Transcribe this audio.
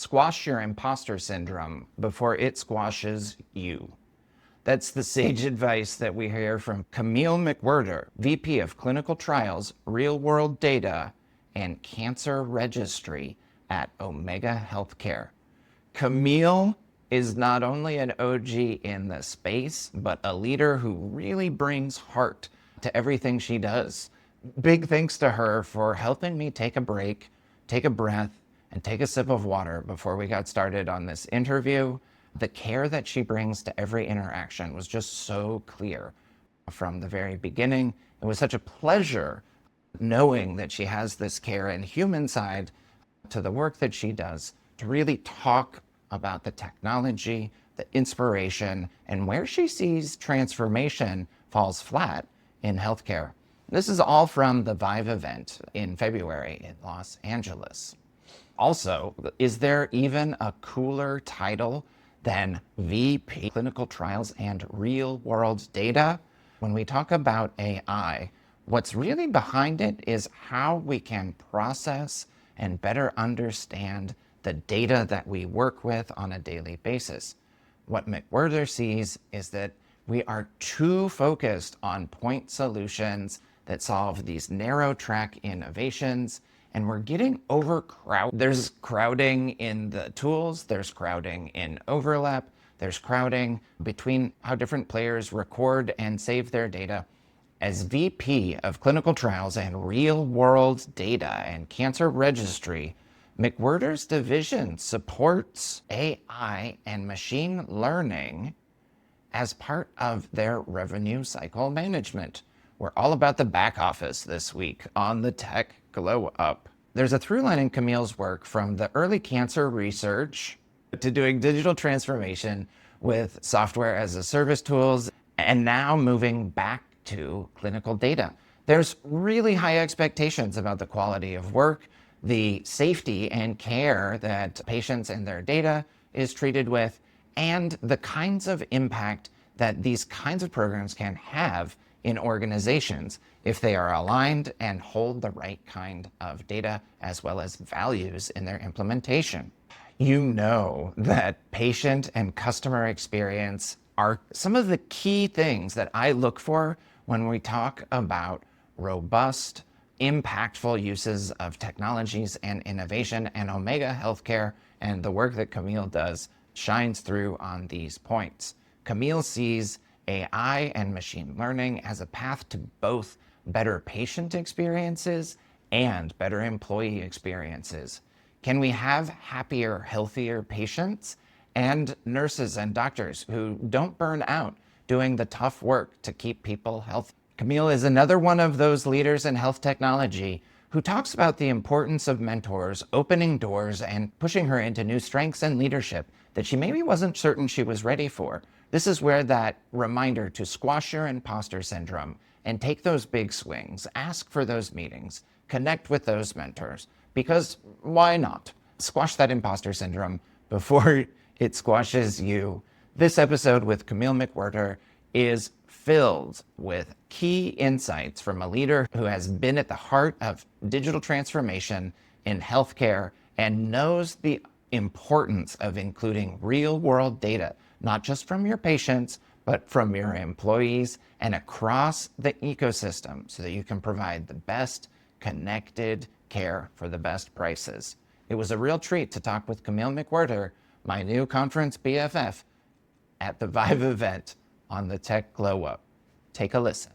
Squash your imposter syndrome before it squashes you. That's the sage advice that we hear from Camille McWhirter, VP of Clinical Trials, Real World Data, and Cancer Registry at Omega Healthcare. Camille is not only an OG in the space, but a leader who really brings heart to everything she does. Big thanks to her for helping me take a break, take a breath, and take a sip of water before we got started on this interview. The care that she brings to every interaction was just so clear from the very beginning. It was such a pleasure knowing that she has this care and human side to the work that she does to really talk about the technology, the inspiration, and where she sees transformation falls flat in healthcare. This is all from the Vive event in February in Los Angeles. Also, is there even a cooler title than VP Clinical Trials and Real World Data? When we talk about AI, what's really behind it is how we can process and better understand the data that we work with on a daily basis. What McWhirter sees is that we are too focused on point solutions that solve these narrow track innovations, and we're getting overcrowded. There's crowding in the tools, there's crowding in overlap, there's crowding between how different players record and save their data. As VP of Clinical Trials and Real World Data and Cancer Registry, McWhirter's division supports AI and machine learning as part of their revenue cycle management. We're all about the back office this week on the Tech Glow Up. There's a through line in Camille's work from the early cancer research to doing digital transformation with software as a service tools, and now moving back to clinical data. There's really high expectations about the quality of work, the safety and care that patients and their data is treated with, and the kinds of impact that these kinds of programs can have in organizations if they are aligned and hold the right kind of data as well as values in their implementation. You know that patient and customer experience are some of the key things that I look for when we talk about robust, impactful uses of technologies and innovation, and Omega Healthcare and the work that Camille does shines through on these points. Camille sees AI and machine learning as a path to both better patient experiences and better employee experiences. Can we have happier, healthier patients and nurses and doctors who don't burn out doing the tough work to keep people healthy? Camille is another one of those leaders in health technology who talks about the importance of mentors opening doors and pushing her into new strengths and leadership that she maybe wasn't certain she was ready for. This is where that reminder to squash your imposter syndrome and take those big swings, ask for those meetings, connect with those mentors, because why not? Squash that imposter syndrome before it squashes you. This episode with Camille McWhirter is filled with key insights from a leader who has been at the heart of digital transformation in healthcare and knows the importance of including real-world data, not just from your patients, but from your employees and across the ecosystem so that you can provide the best connected care for the best prices. It was a real treat to talk with Camille McWhirter, my new conference BFF, at the Vive event on the Tech Glow Up. Take a listen.